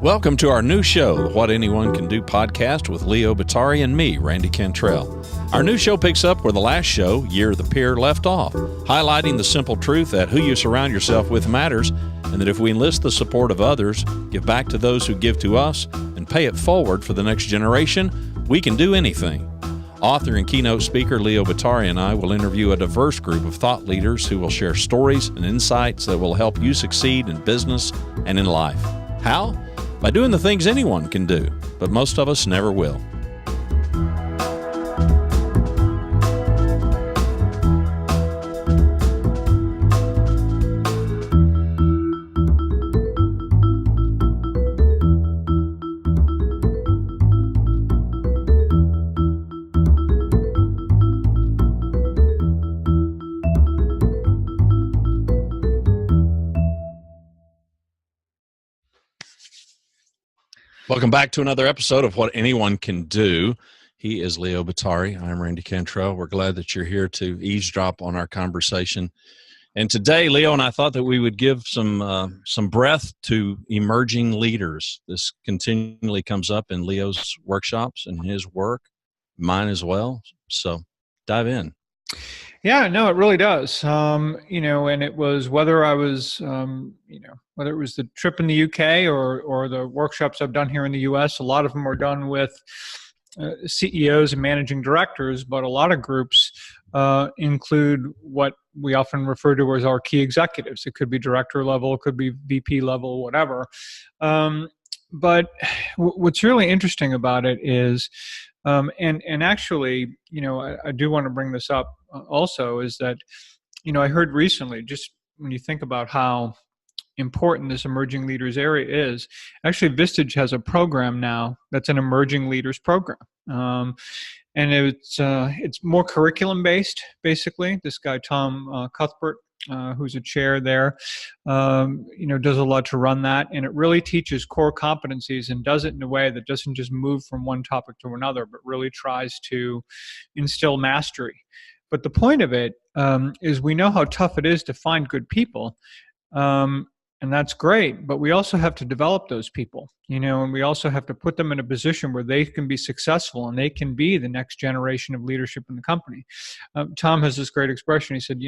Welcome to our new show, the What Anyone Can Do podcast with Leo Batari and me, Randy Cantrell. Our new show picks up where the last show, Year of the Peer, left off, highlighting the simple truth that who you surround yourself with matters, and that if we enlist the support of others, give back to those who give to us, and pay it forward for the next generation, we can do anything. Author and keynote speaker Leo Batari and I will interview a diverse group of thought leaders who will share stories and insights that will help you succeed in business and in life. How? By doing the things anyone can do, but most of us never will. Welcome back to another episode of What Anyone Can Do. He is Leo Batari. I'm Randy Cantrell. We're glad that you're here to eavesdrop on our conversation. And today, Leo and I thought that we would give some breath to emerging leaders. This continually comes up in Leo's workshops and his work, mine as well. So dive in. Yeah, no, it really does. And it was whether I was, whether it was the trip in the UK or the workshops I've done here in the US, a lot of them are done with CEOs and managing directors, but a lot of groups include what we often refer to as our key executives. It could be director level, it could be VP level, whatever. But what's really interesting about it is, and actually, I do want to bring this up also, is that, I heard recently, just when you think about how important this emerging leaders area is, actually Vistage has a program now that's an emerging leaders program. And it's more curriculum based, basically. This guy, Tom Cuthbert, who's a chair there, does a lot to run that. And it really teaches core competencies and does it in a way that doesn't just move from one topic to another, but really tries to instill mastery. But the point of it is we know how tough it is to find good people. And that's great, but we also have to develop those people, and we also have to put them in a position where they can be successful and they can be the next generation of leadership in the company. Tom has this great expression. He said,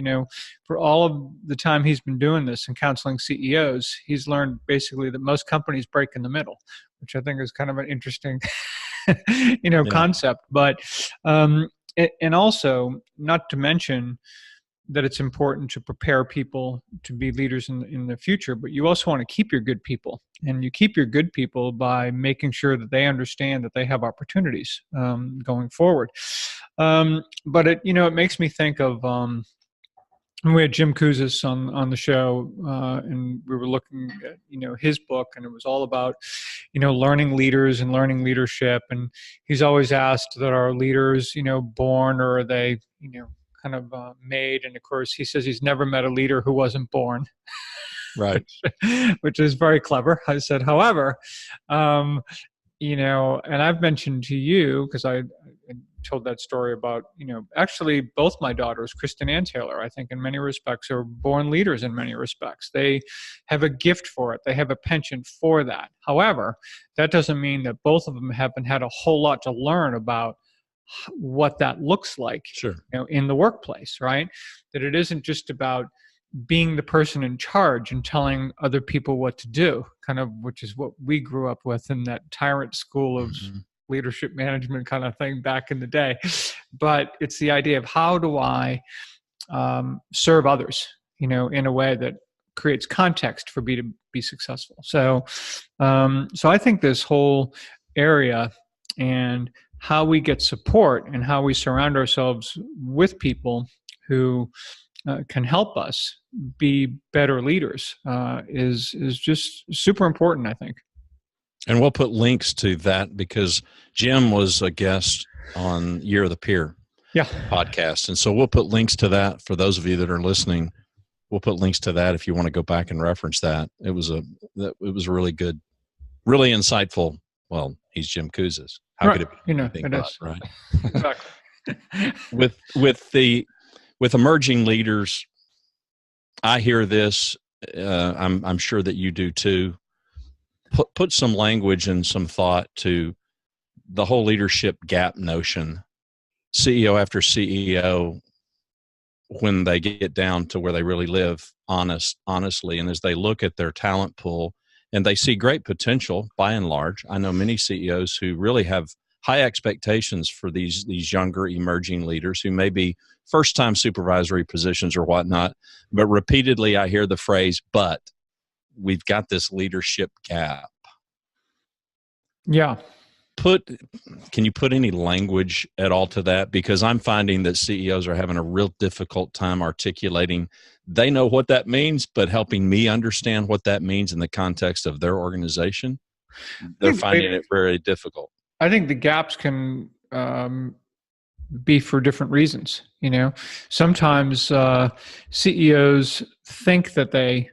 for all of the time he's been doing this and counseling CEOs, he's learned basically that most companies break in the middle, which I think is kind of an interesting, concept. But, and also, not to mention that it's important to prepare people to be leaders in the future, but you also want to keep your good people. And you keep your good people by making sure that they understand that they have opportunities going forward. But it makes me think of, we had Jim Kouzes on the show, and we were looking at, his book, and it was all about, learning leaders and learning leadership. And he's always asked that are leaders, born, or are they, kind of made. And of course, he says he's never met a leader who wasn't born. Right. which is very clever. I said, however, and I've mentioned to you, because I told that story about, actually both my daughters, Kristen and Taylor, I think in many respects are born leaders in many respects. They have a gift for it. They have a penchant for that. However, that doesn't mean that both of them haven't had a whole lot to learn about what that looks like. Sure. In the workplace, right? That it isn't just about being the person in charge and telling other people what to do, kind of, which is what we grew up with in that tyrant school of leadership management kind of thing back in the day. But it's the idea of how do I serve others, in a way that creates context for me to be successful. So I think this whole area and how we get support and how we surround ourselves with people who can help us be better leaders is just super important, I think. And we'll put links to that because Jim was a guest on Year of the Peer podcast. And so we'll put links to that for those of you that are listening. We'll put links to that if you want to go back and reference that. It was a really good, really insightful. Well, he's Jim Kouzes. How could it be? It is. Right. Exactly. With emerging leaders, I hear this I'm sure that you do too. Put some language and some thought to the whole leadership gap notion. CEO after CEO, when they get down to where they really live honestly, and as they look at their talent pool and they see great potential by and large. I know many CEOs who really have high expectations for these younger emerging leaders who may be first time supervisory positions or whatnot, but repeatedly I hear the phrase, but we've got this leadership gap. Yeah. Can you put any language at all to that? Because I'm finding that CEOs are having a real difficult time articulating. They know what that means, but helping me understand what that means in the context of their organization, they're finding it very difficult. I think the gaps can be for different reasons. Sometimes CEOs think that they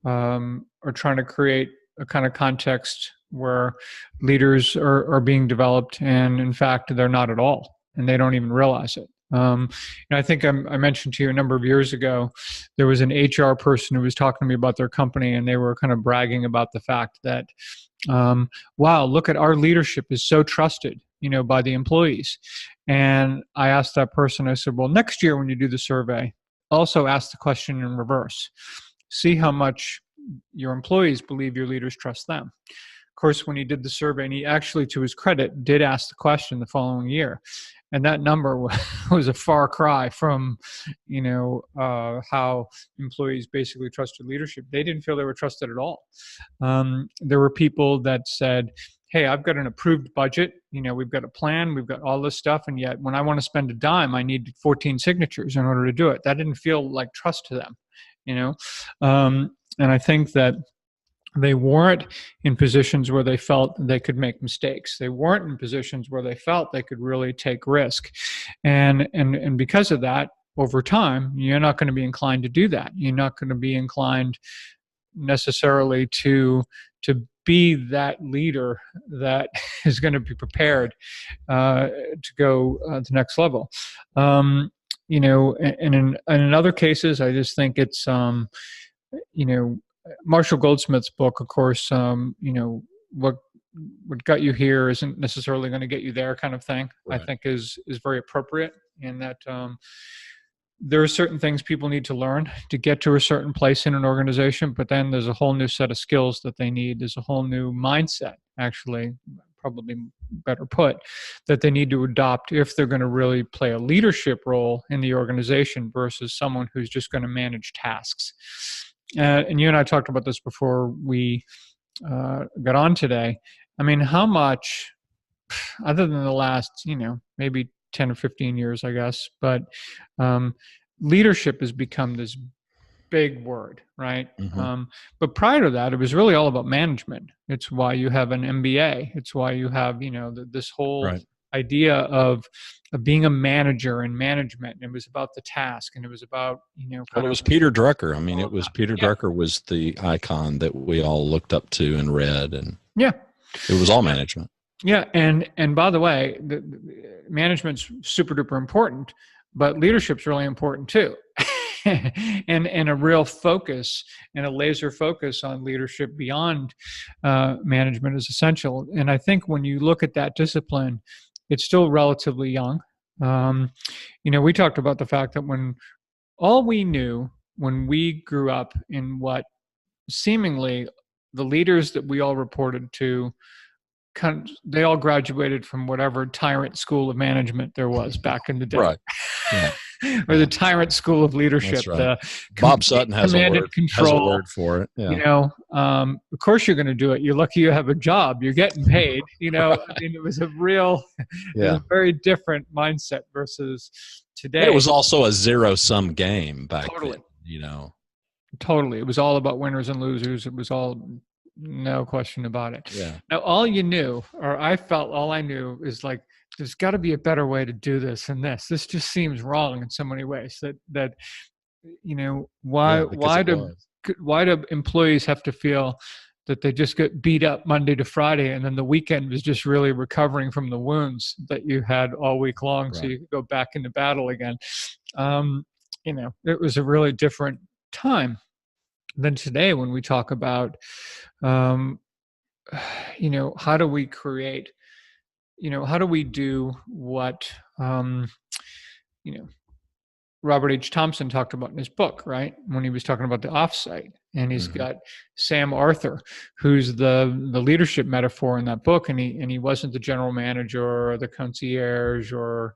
are trying to create a kind of context where leaders are being developed, and in fact, they're not at all, and they don't even realize it. I think I mentioned to you a number of years ago, there was an HR person who was talking to me about their company, and they were kind of bragging about the fact that, wow, look at our leadership is so trusted, by the employees. And I asked that person, I said, well, next year when you do the survey, also ask the question in reverse. See how much your employees believe your leaders trust them. Of course, when he did the survey, and he actually, to his credit, did ask the question the following year. And that number was a far cry from, how employees basically trusted leadership. They didn't feel they were trusted at all. There were people that said, hey, I've got an approved budget. We've got a plan. We've got all this stuff. And yet when I want to spend a dime, I need 14 signatures in order to do it. That didn't feel like trust to them, and I think that they weren't in positions where they felt they could make mistakes. They weren't in positions where they felt they could really take risk. And because of that, over time, you're not going to be inclined to do that. You're not going to be inclined necessarily to be that leader that is going to be prepared to go to the next level. And in other cases, I just think it's, Marshall Goldsmith's book, of course, what got you here isn't necessarily going to get you there kind of thing, right. I think is very appropriate in that there are certain things people need to learn to get to a certain place in an organization, but then there's a whole new set of skills that they need. There's a whole new mindset, actually, probably better put, that they need to adopt if they're going to really play a leadership role in the organization versus someone who's just going to manage tasks. And you and I talked about this before we got on today. I mean, how much, other than the last, maybe 10 or 15 years, I guess, but leadership has become this big word, right? Mm-hmm. But prior to that, it was really all about management. It's why you have an MBA. It's why you have, this whole right. idea of being a manager and management. And it was about the task, and it was about, well, it was Peter Drucker. I mean, it was Peter Drucker was the icon that we all looked up to and read, and it was all management. Yeah. And by the way, the management's super duper important, but leadership's really important too. and a real focus and a laser focus on leadership beyond management is essential. And I think when you look at that discipline, it's still relatively young. We talked about the fact that when all we knew when we grew up in what seemingly the leaders that we all reported to, they all graduated from whatever tyrant school of management there was back in the day. Right. Yeah. Or the tyrant school of leadership. Right. Bob Sutton has a word for it. Yeah. Of course you're going to do it. You're lucky you have a job. You're getting paid. I mean, it was a real, it was a very different mindset versus today. It was also a zero-sum game back then. Totally. It was all about winners and losers. It was all, no question about it. Yeah. Now, all I knew is like, there's got to be a better way to do this than this. This just seems wrong in so many ways. Why do employees have to feel that they just get beat up Monday to Friday, and then the weekend was just really recovering from the wounds that you had all week long, right. So you could go back into battle again. It was a really different time. then today, when we talk about, um, how do we create, how do we do what, you know, Robert H. Thompson talked about in his book, right? When he was talking about the offsite. And he's got Sam Arthur, who's the leadership metaphor in that book. And he wasn't the general manager or the concierge or,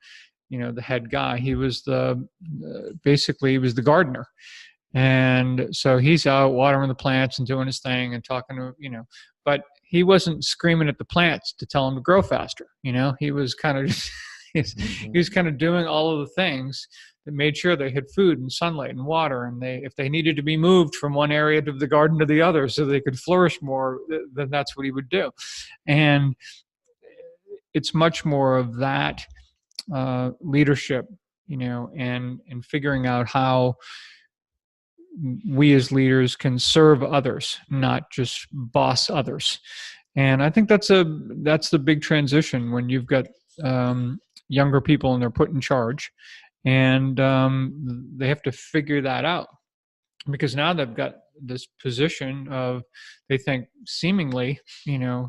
the head guy. He was basically he was the gardener. And so he's out watering the plants and doing his thing and talking to, but he wasn't screaming at the plants to tell them to grow faster. He was kind of he was kind of doing all of the things that made sure they had food and sunlight and water, and if they needed to be moved from one area of the garden to the other so they could flourish more, then that's what he would do. And it's much more of that leadership, and figuring out how we as leaders can serve others, not just boss others. And I think that's the big transition when you've got younger people and they're put in charge, and they have to figure that out, because now they've got this position of, they think, seemingly,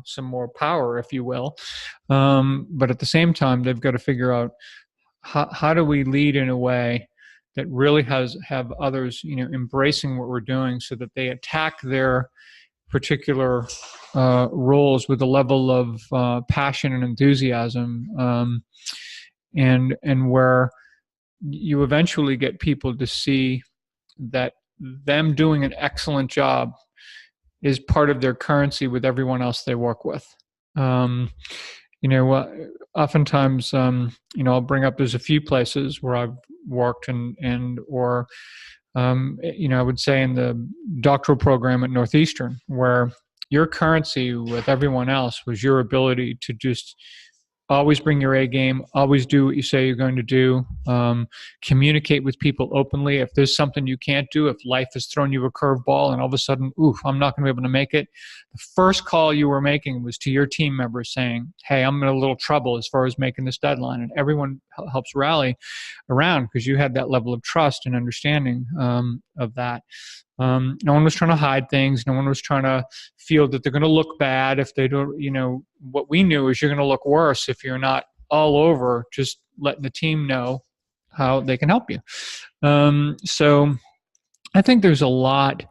some more power, if you will. But at the same time, they've got to figure out how do we lead in a way that really have others, embracing what we're doing, so that they attack their particular roles with a level of passion and enthusiasm, and where you eventually get people to see that them doing an excellent job is part of their currency with everyone else they work with. Oftentimes, I'll bring up, there's a few places where I've worked or I would say in the doctoral program at Northeastern, where your currency with everyone else was your ability to just always bring your A game, always do what you say you're going to do, communicate with people openly. If there's something you can't do, if life has thrown you a curveball and all of a sudden, I'm not going to be able to make it, the first call you were making was to your team members saying, hey, I'm in a little trouble as far as making this deadline. And everyone helps rally around, because you had that level of trust and understanding of that. No one was trying to hide things. No one was trying to feel that they're going to look bad if they don't. What we knew is you're going to look worse if you're not all over just letting the team know how they can help you. So I think there's a lot.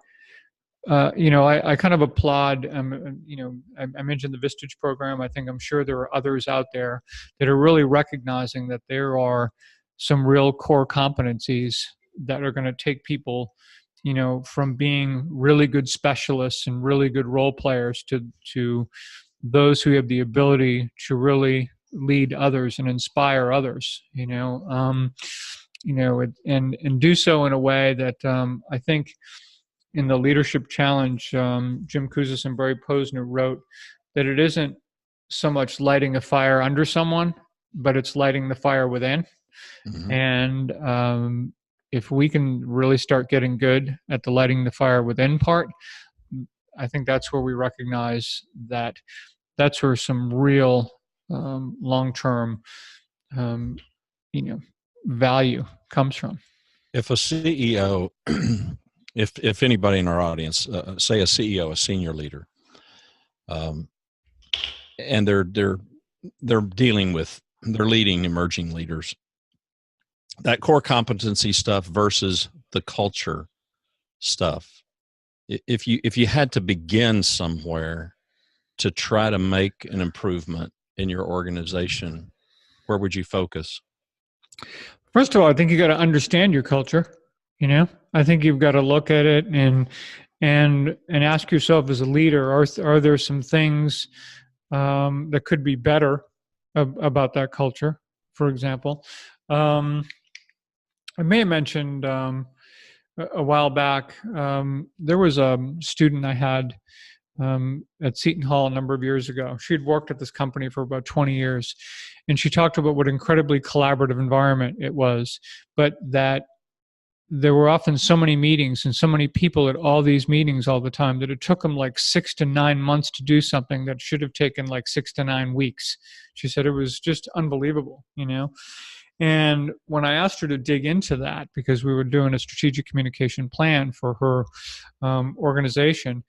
I kind of applaud. I mentioned the Vistage program. I'm sure there are others out there that are really recognizing that there are some real core competencies that are going to take people, from being really good specialists and really good role players to those who have the ability to really lead others and inspire others, and do so in a way that I think in the Leadership Challenge, Jim Kouzes and Barry Posner wrote that it isn't so much lighting a fire under someone, but it's lighting the fire within. Mm-hmm. And if we can really start getting good at the lighting the fire within part, I think that's where we recognize that that's where some real long-term, value comes from. If a CEO, if anybody in our audience, say a CEO, a senior leader, and they're leading emerging leaders, that core competency stuff versus the culture stuff. If you had to begin somewhere to try to make an improvement in your organization, where would you focus? First of all, I think you got to understand your culture. I think you've got to look at it and ask yourself as a leader, are there some things that could be better about that culture? For example, I may have mentioned a while back, there was a student I had at Seton Hall a number of years ago. She had worked at this company for about 20 years, and she talked about what an incredibly collaborative environment it was, but that there were often so many meetings and so many people at all these meetings all the time that it took them like 6 to 9 months to do something that should have taken like 6 to 9 weeks. She said it was just unbelievable, And when I asked her to dig into that, because we were doing a strategic communication plan for her organization,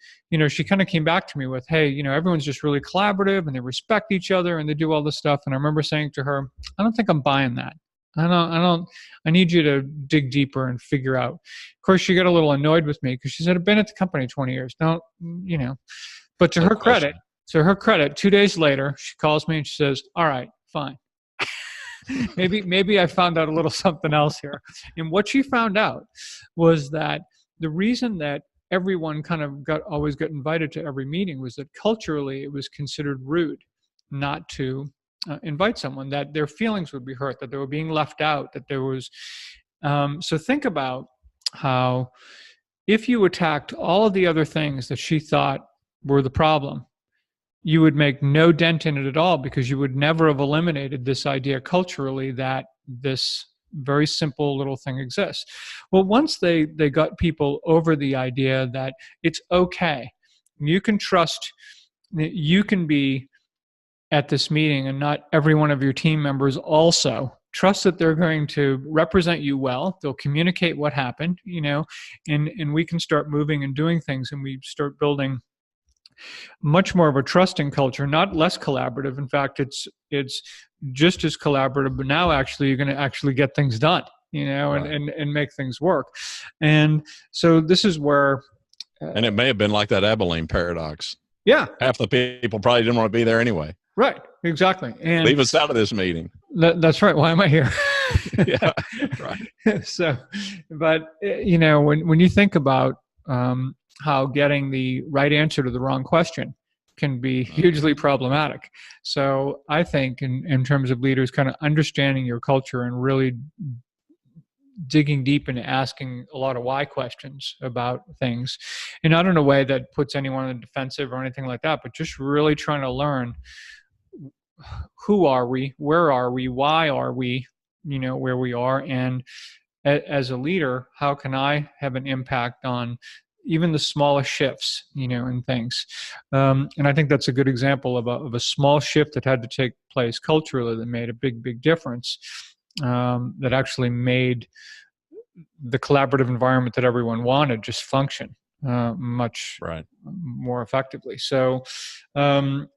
she kind of came back to me with, hey, everyone's just really collaborative and they respect each other and they do all this stuff. And I remember saying to her, I don't think I'm buying that. I need you to dig deeper and figure out. Of course, she got a little annoyed with me because she said, I've been at the company 20 years. But to her credit, 2 days later, she calls me and she says, all right, fine. maybe I found out a little something else here. And what she found out was that the reason that everyone kind of always got invited to every meeting was that culturally it was considered rude not to invite someone, that their feelings would be hurt, that they were being left out, that there was. So think about how if you attacked all of the other things that she thought were the problem, you would make no dent in it at all, because you would never have eliminated this idea culturally that this very simple little thing exists. Well, once they got people over the idea that it's okay, you can trust that you can be at this meeting and not every one of your team members also trust that they're going to represent you well. They'll communicate what happened, and we can start moving and doing things, and we start building much more of a trusting culture, not less collaborative. In fact, it's just as collaborative, but now actually you're going to actually get things done, right. and make things work. And so this is where... and it may have been like that Abilene paradox. Yeah. Half the people probably didn't want to be there anyway. Right, exactly. And leave us out of this meeting. That's right. Why am I here? Yeah, right. So, but, when you think about how getting the right answer to the wrong question can be hugely problematic. So I think in terms of leaders kind of understanding your culture and really digging deep and asking a lot of why questions about things, and not in a way that puts anyone on the defensive or anything like that, but just really trying to learn, who are we, where are we, why are we, where we are, and as a leader, how can I have an impact on even the smallest shifts, in things. And I think that's a good example of a small shift that had to take place culturally that made a big, big difference, that actually made the collaborative environment that everyone wanted just function much more effectively. So, I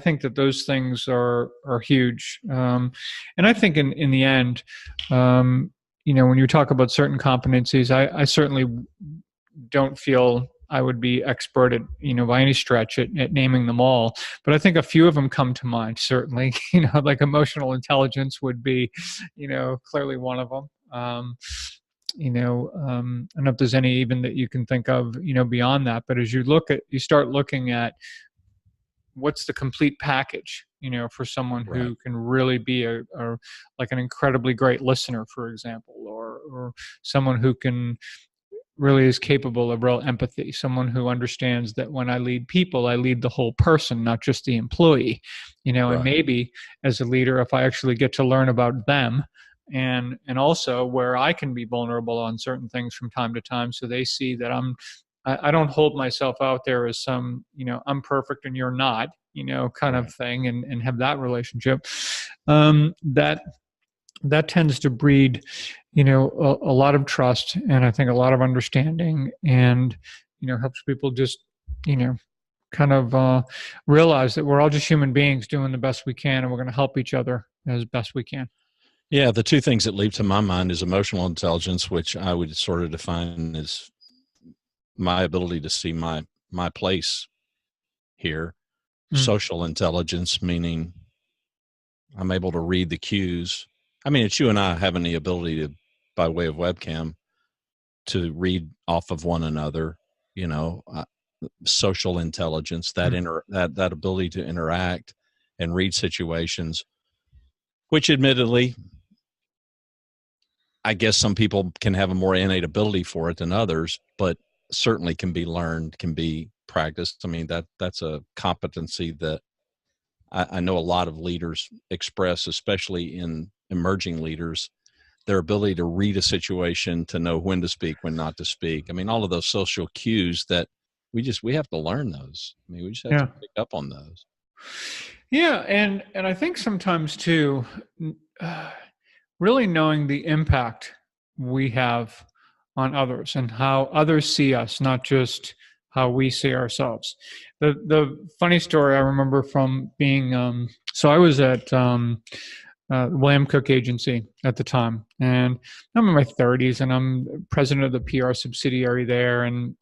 think that those things are huge. And I think in the end, when you talk about certain competencies, I certainly don't feel I would be expert at, by any stretch at naming them all. But I think a few of them come to mind, certainly, like emotional intelligence would be, clearly one of them. I don't know if there's any even that you can think of, beyond that. But as you start looking at what's the complete package, for someone who can really be like an incredibly great listener, for example, or someone who really is capable of real empathy, someone who understands that when I lead people, I lead the whole person, not just the employee, and maybe as a leader, if I actually get to learn about them and also where I can be vulnerable on certain things from time to time, so they see that I don't hold myself out there as some, I'm perfect and you're not, kind of thing, and have that relationship, that tends to breed, a lot of trust, and I think a lot of understanding, and, helps people just, kind of realize that we're all just human beings doing the best we can, and we're going to help each other as best we can. Yeah, the two things that leap to my mind is emotional intelligence, which I would sort of define as my ability to see my place here. Social intelligence, meaning I'm able to read the cues. I mean, it's you and I having the ability to, by way of webcam, to read off of one another, social intelligence, that ability to interact and read situations, which admittedly, I guess some people can have a more innate ability for it than others, but certainly can be learned, can be practiced. I mean, that's a competency that I know a lot of leaders express, especially in emerging leaders, their ability to read a situation, to know when to speak, when not to speak. I mean, all of those social cues that we have to learn those. I mean, we just have to pick up on those. Yeah, and I think sometimes too, uh, really knowing the impact we have on others and how others see us, not just how we see ourselves. The funny story I remember from being so I was at William Cook Agency at the time, and I'm in my 30s, and I'm president of the PR subsidiary there, and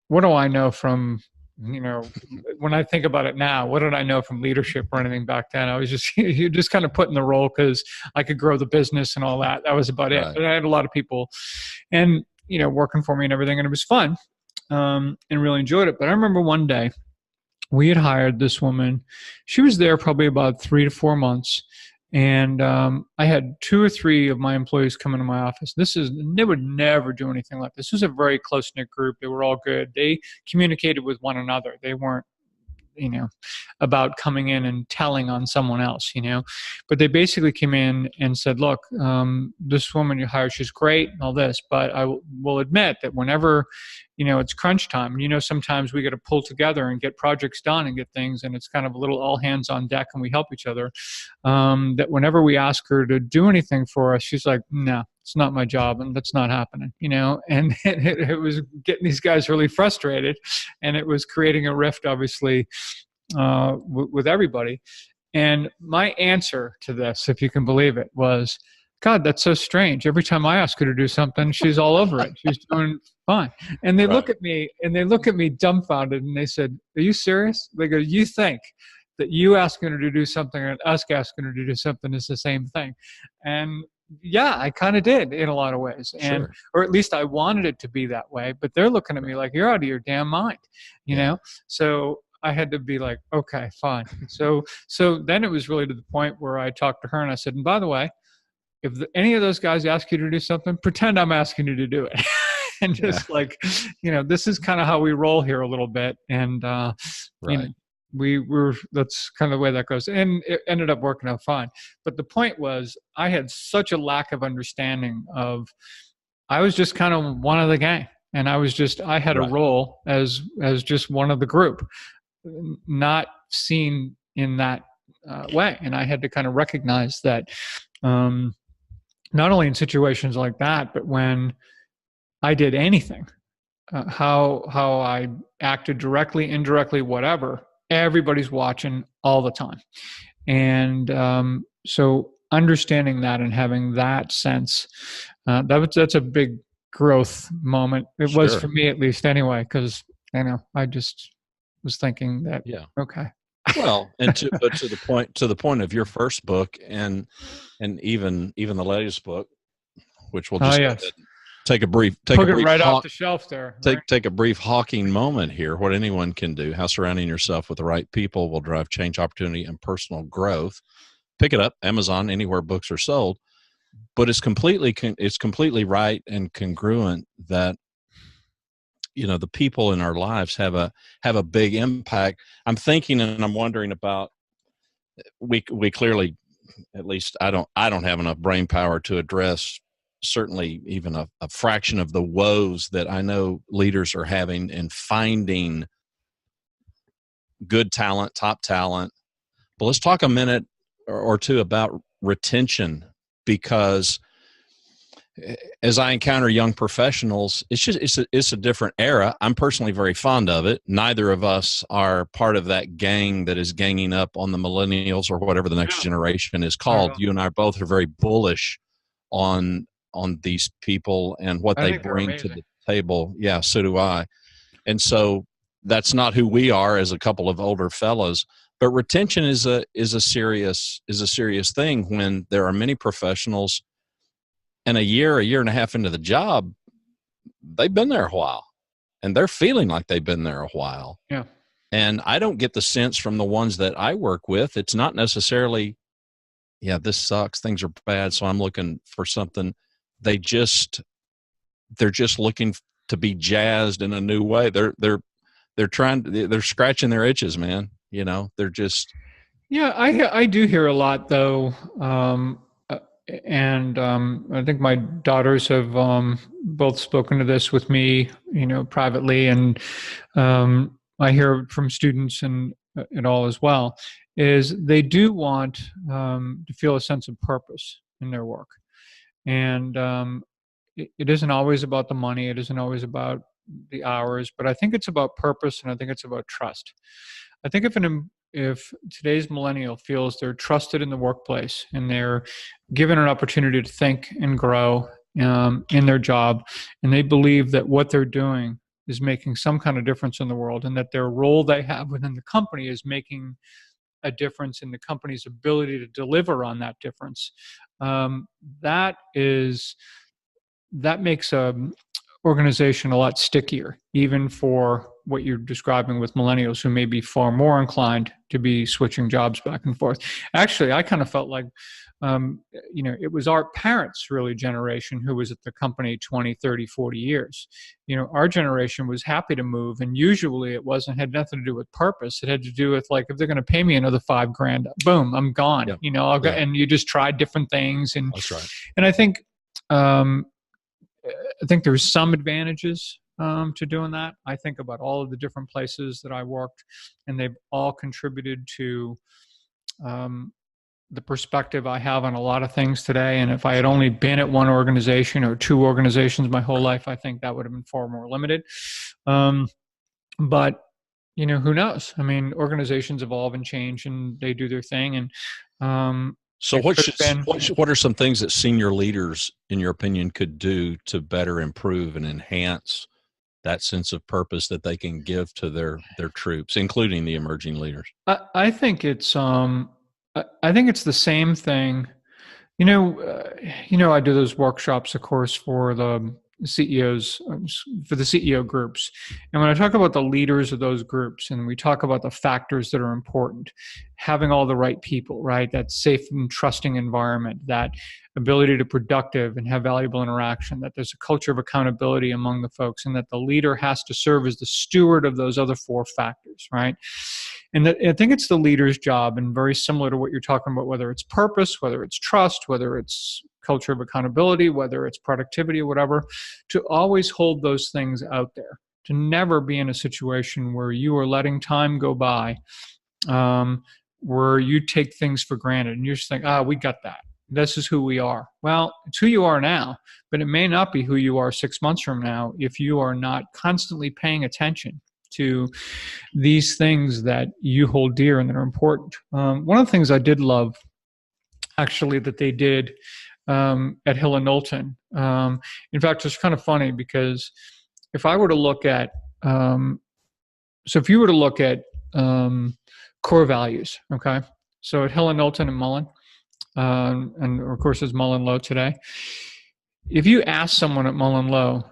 what do I know from when I think about it now, what did I know from leadership or anything back then? I was just you just kind of put in the role because I could grow the business and all that. That was about it. Right. But I had a lot of people, and working for me and everything, and it was fun, and really enjoyed it. But I remember one day we had hired this woman. She was there probably about 3 to 4 months. And I had 2 or 3 of my employees come into my office. They would never do anything like this. This was a very close knit group. They were all good. They communicated with one another. They weren't, about coming in and telling on someone else, but they basically came in and said, look, this woman you hired, she's great and all this, but I will admit that whenever, it's crunch time, sometimes we got to pull together and get projects done and get things. And it's kind of a little all hands on deck and we help each other. That whenever we ask her to do anything for us, she's like, no, it's not my job and that's not happening, and it was getting these guys really frustrated, and it was creating a rift, obviously, with everybody. And my answer to this, if you can believe it, was, God, that's so strange. Every time I ask her to do something, she's all over it. She's doing fine. And they look at me dumbfounded, and they said, are you serious? They go, you think that you asking her to do something and us asking her to do something is the same thing? And yeah, I kind of did in a lot of ways. And, Sure. or at least I wanted it to be that way, but they're looking at me like, you're out of your damn mind, So I had to be like, okay, fine. So then it was really to the point where I talked to her and I said, and by the way, if any of those guys ask you to do something, pretend I'm asking you to do it. And just this is kind of how we roll here a little bit. And, Right. that's kind of the way that goes. And it ended up working out fine. But the point was, I had such a lack of understanding I was just kind of one of the gang. And I had a role as just one of the group, not seen in that way. And I had to kind of recognize that, not only in situations like that, but when I did anything, how I acted directly, indirectly, whatever, everybody's watching all the time. And so understanding that and having that sense, that's a big growth moment. It was for me, at least, anyway, because I just was thinking that, okay. Well, and to the point of your first book, and even the latest book, which we'll just take a brief off the shelf there. Take a brief hawking moment here. What anyone can do, how surrounding yourself with the right people will drive change, opportunity, and personal growth. Pick it up, Amazon, anywhere books are sold. But it's completely right and congruent that the people in our lives have a big impact. I'm thinking and I'm wondering about, we clearly, at least I don't have enough brain power to address certainly even a fraction of the woes that I know leaders are having in finding good talent, top talent. But let's talk a minute or two about retention, because as I encounter young professionals, it's a different era. I'm personally very fond of it. Neither of us are part of that gang that is ganging up on the millennials or whatever the next generation is called. You and I both are very bullish on these people and what they bring to the table. Yeah, so do I. And so that's not who we are as a couple of older fellows. But retention is a serious thing when there are many professionals, and a year and a half into the job, they've been there a while and they're feeling like they've been there a while. Yeah. And I don't get the sense from the ones that I work with, it's not necessarily, this sucks, things are bad, so I'm looking for something. They're just looking to be jazzed in a new way. They're scratching their itches, man. They're just. Yeah, I do hear a lot though. And I think my daughters have both spoken to this with me, privately, and I hear from students and it all as well, is they do want to feel a sense of purpose in their work. And it isn't always about the money. It isn't always about the hours, but I think it's about purpose, and I think it's about trust. I think if today's millennial feels they're trusted in the workplace and they're given an opportunity to think and grow in their job, and they believe that what they're doing is making some kind of difference in the world, and that their role they have within the company is making a difference in the company's ability to deliver on that difference, that makes a organization a lot stickier, even for what you're describing with millennials who may be far more inclined to be switching jobs back and forth. Actually, I kind of felt like, it was our parents' really generation who was at the company 20, 30, 40 years. Our generation was happy to move, and usually it had nothing to do with purpose. It had to do with, like, if they're going to pay me another $5,000, boom, I'm gone. Yeah. I'll go, and you just try different things. And that's right. And I think there's some advantages to doing that. I think about all of the different places that I worked, and they've all contributed to the perspective I have on a lot of things today. And if I had only been at one organization or two organizations my whole life, I think that would have been far more limited. But who knows? I mean, organizations evolve and change, and they do their thing. And so what are some things that senior leaders, in your opinion, could do to better improve and enhance that sense of purpose that they can give to their troops, including the emerging leaders? I think it's the same thing. I do those workshops, of course, for the CEOs, for the CEO groups. And when I talk about the leaders of those groups, and we talk about the factors that are important, having all the right people, right? That safe and trusting environment, that ability to be productive and have valuable interaction, that there's a culture of accountability among the folks, and that the leader has to serve as the steward of those other four factors, right? And I think it's the leader's job, and very similar to what you're talking about, whether it's purpose, whether it's trust, whether it's culture of accountability, whether it's productivity or whatever, to always hold those things out there, to never be in a situation where you are letting time go by, where you take things for granted and you just think, we got that. This is who we are. Well, it's who you are now, but it may not be who you are 6 months from now if you are not constantly paying attention to these things that you hold dear and that are important. One of the things I did love, actually, that they did at Hill and Knowlton. In fact, it's kind of funny because if I were to look at, if you were to look at core values, okay? So at Hill and Knowlton and Mullen, and of course it's Mullen Lowe today. If you ask someone at Mullen Lowe,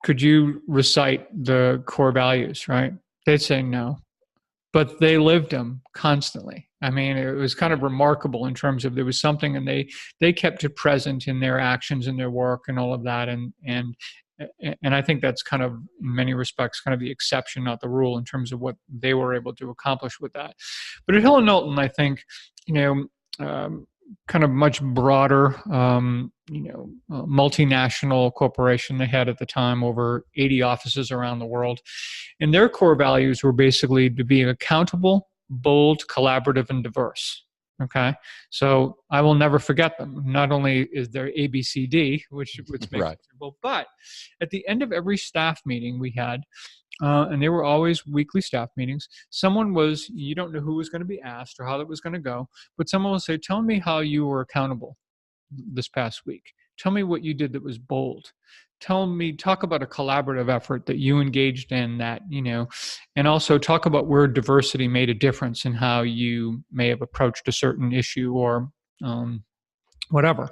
could you recite the core values, right? They'd say no, but they lived them constantly. I mean, it was kind of remarkable in terms of there was something, and they kept it present in their actions and their work and all of that. And I think that's kind of, in many respects, kind of the exception, not the rule, in terms of what they were able to accomplish with that. But at Hill and Knowlton, I think, kind of much broader, multinational corporation they had at the time, over 80 offices around the world. And their core values were basically to be accountable, bold, collaborative, and diverse. Okay. So I will never forget them. Not only is there ABCD, which makes right. it simple, but at the end of every staff meeting we had, and they were always weekly staff meetings, you don't know who was going to be asked or how that was going to go, but someone will say, tell me how you were accountable this past week. Tell me what you did that was bold. Talk about a collaborative effort that you engaged in that, and also talk about where diversity made a difference in how you may have approached a certain issue or whatever.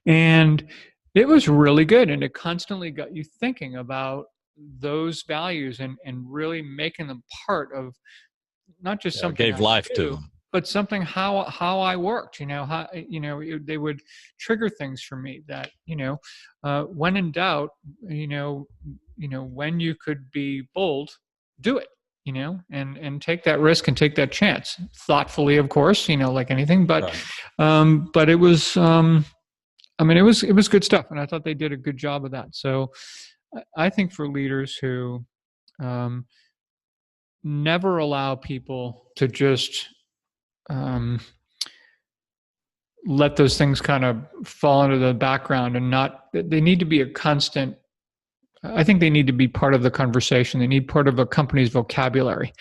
And it was really good. And it constantly got you thinking about those values and really making them part of not just something gave life to them, but something how I worked, they would trigger things for me that, when in doubt, when you could be bold, do it, and take that risk and take that chance thoughtfully, of course, like anything, but, right. But it was, it was good stuff. And I thought they did a good job of that. So I think for leaders who, never allow people to just let those things kind of fall into the background and they need to be a constant. I think they need to be part of the conversation. They need part of a company's vocabulary.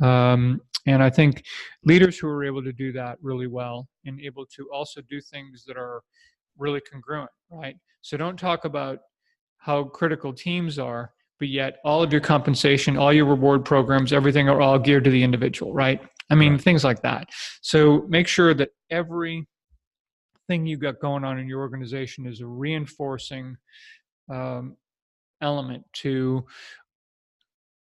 And I think leaders who are able to do that really well and able to also do things that are really congruent, right? So don't talk about how critical teams are, but yet all of your compensation, all your reward programs, everything are all geared to the individual, right? I mean, things like that. So make sure that everything you got going on in your organization is a reinforcing element to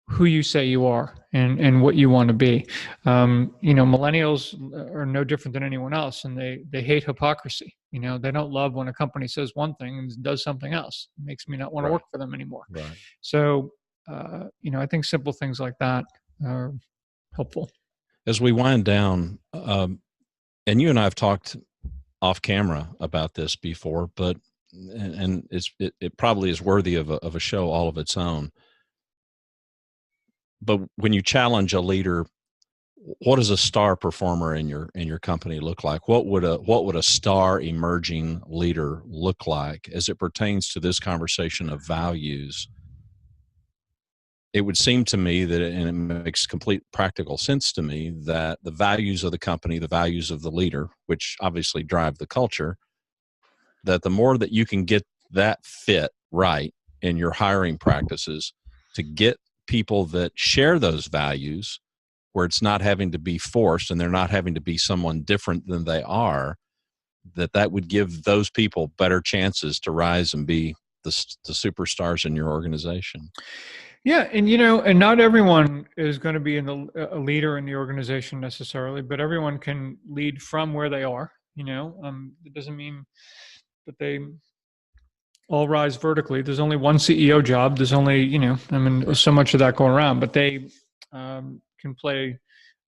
who you say you are and what you want to be. Millennials are no different than anyone else, and they hate hypocrisy. They don't love when a company says one thing and does something else. It makes me not want to work for them anymore. Right. So, I think simple things like that are helpful. As we wind down, and you and I have talked off camera about this before, but and it probably is worthy of a show all of its own. But when you challenge a leader, what does a star performer in your company look like? What would a star emerging leader look like as it pertains to this conversation of values? It would seem to me that, and it makes complete practical sense to me, that the values of the company, the values of the leader, which obviously drive the culture, that the more that you can get that fit right in your hiring practices to get people that share those values, where it's not having to be forced and they're not having to be someone different than they are, that would give those people better chances to rise and be the superstars in your organization. Yeah, and not everyone is going to be a leader in the organization necessarily, but everyone can lead from where they are. It doesn't mean that they all rise vertically. There's only one CEO job. There's only, so much of that going around, but they can play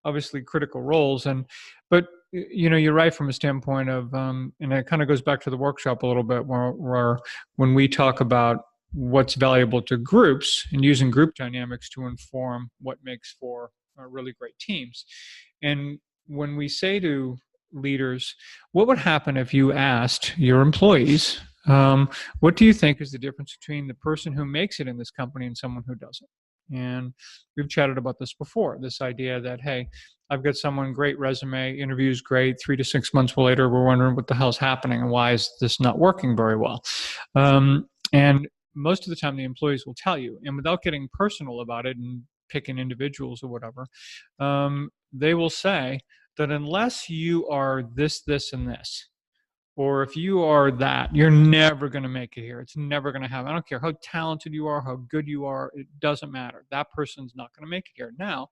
obviously critical roles. But you're right from a standpoint of, and it kind of goes back to the workshop a little bit where when we talk about what's valuable to groups and using group dynamics to inform what makes for really great teams. And when we say to leaders, what would happen if you asked your employees, what do you think is the difference between the person who makes it in this company and someone who doesn't? And we've chatted about this before, this idea that, hey, I've got someone, great resume, interview's great, 3 to 6 months later, we're wondering what the hell's happening and why is this not working very well? And most of the time the employees will tell you, and without getting personal about it and picking individuals or whatever, they will say that unless you are this, this, and this, or if you are that, you're never going to make it here. It's never going to happen. I don't care how talented you are, how good you are. It doesn't matter. That person's not going to make it here. Now,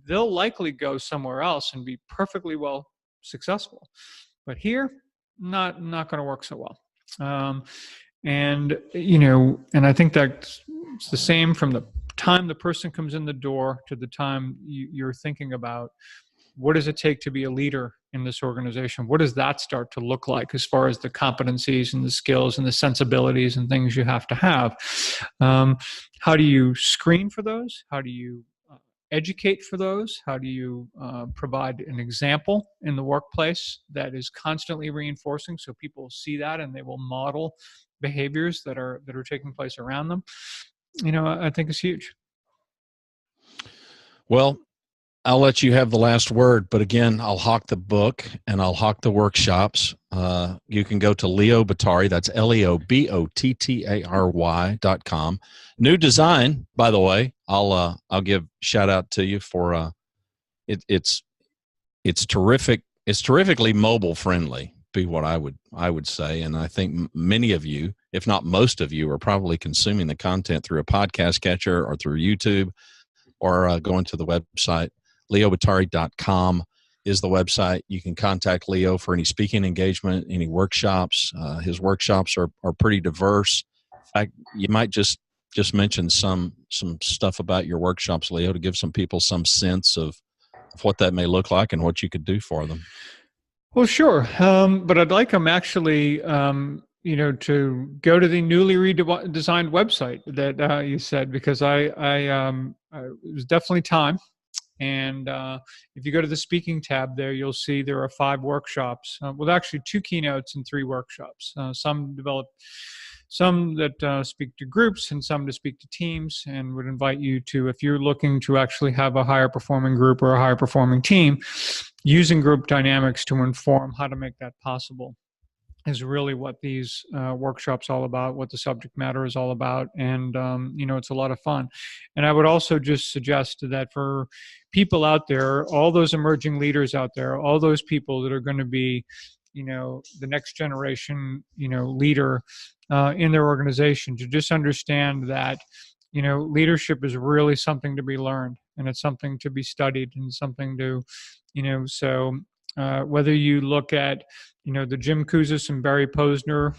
they'll likely go somewhere else and be perfectly well successful. But here, not going to work so well. And I think that's the same from the time the person comes in the door to the time you're thinking about what does it take to be a leader in this organization? What does that start to look like as far as the competencies and the skills and the sensibilities and things you have to have? How do you screen for those? How do you educate for those? How do you provide an example in the workplace that is constantly reinforcing so people see that and they will model behaviors that are taking place around them? I think it's huge. Well, I'll let you have the last word, but again, I'll hawk the book and I'll hawk the workshops. You can go to Leo Bottary, that's LeoBottary.com. New design, by the way. I'll give shout out to you for it's terrific. It's terrifically mobile friendly, be what I would say, and I think many of you, if not most of you, are probably consuming the content through a podcast catcher or through YouTube or going to the website. LeoBottary.com is the website. You can contact Leo for any speaking engagement, any workshops. His workshops are pretty diverse. In fact, you might just mention some stuff about your workshops, Leo, to give some people some sense of what that may look like and what you could do for them. Well, sure. But I'd like them actually to go to the newly redesigned website that you said, because it was definitely time. And if you go to the speaking tab there, you'll see there are 5 workshops, with actually 2 keynotes and 3 workshops. Some that speak to groups and some to speak to teams, and would invite you to, if you're looking to actually have a higher performing group or a higher performing team, using group dynamics to inform how to make that possible is really what these workshops all about, what the subject matter is all about. And, it's a lot of fun. And I would also just suggest that for people out there, all those emerging leaders out there, all those people that are going to be, the next generation, leader in their organization, to just understand that, leadership is really something to be learned, and it's something to be studied, and something to, so whether you look at, the Jim Kouzes and Barry Posner,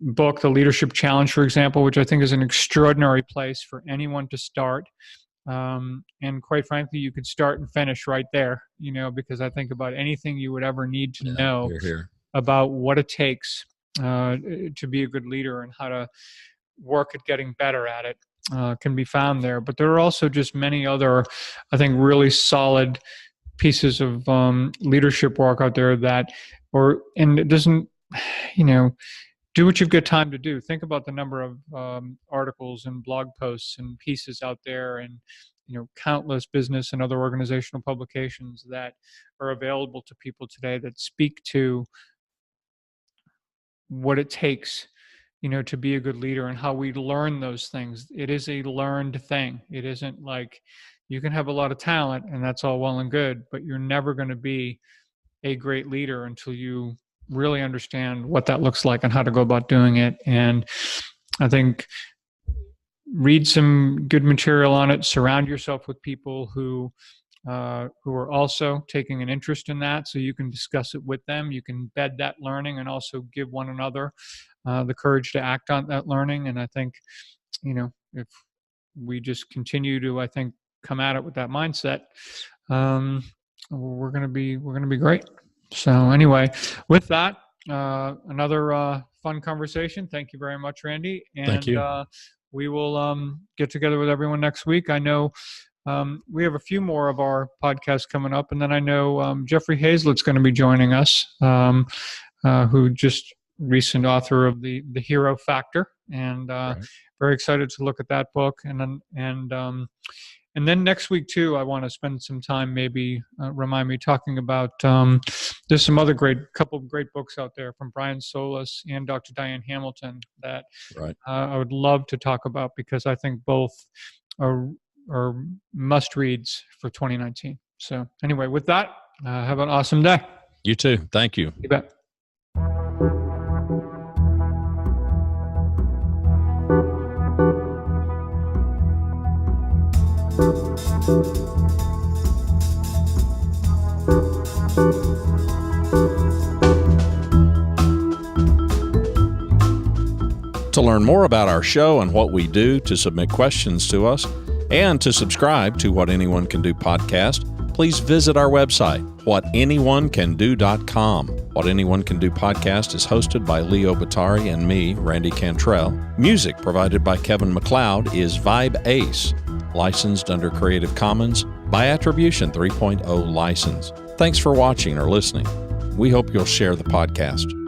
book, The Leadership Challenge, for example, which I think is an extraordinary place for anyone to start. And quite frankly, you could start and finish right there, because I think about anything you would ever need to know about what it takes to be a good leader and how to work at getting better at it can be found there. But there are also just many other, I think, really solid pieces of leadership work out there and it doesn't, do what you've got time to do. Think about the number of articles and blog posts and pieces out there, and countless business and other organizational publications that are available to people today that speak to what it takes, to be a good leader, and how we learn those things. It is a learned thing. It isn't like you can have a lot of talent and that's all well and good, but you're never going to be a great leader until you really understand what that looks like and how to go about doing it. And I think read some good material on it, surround yourself with people who are also taking an interest in that, so you can discuss it with them. You can bed that learning and also give one another the courage to act on that learning. And I think, if we just continue to, come at it with that mindset, we're going to be great. So anyway, with that, another fun conversation. Thank you very much, Randy. And thank you. We will get together with everyone next week. I know we have a few more of our podcasts coming up, and then I know Jeffrey Hazlett's going to be joining us, who just recent author of the Hero Factor, and right. Very excited to look at that book. And then next week too, I want to spend some time, maybe remind me, talking about, there's some other couple of great books out there from Brian Solis and Dr. Diane Hamilton that right. I would love to talk about, because I think both are must reads for 2019. So anyway, with that, have an awesome day. You too. Thank you. You bet. To learn more about our show and what we do, to submit questions to us, and to subscribe to What Anyone Can Do podcast, please visit our website, whatanyoneCanDo.com. What Anyone Can Do podcast is hosted by Leo Batari and me, Randy Cantrell. Music provided by Kevin MacLeod is Vibe Ace, licensed under Creative Commons by Attribution 3.0 license. Thanks for watching or listening. We hope you'll share the podcast.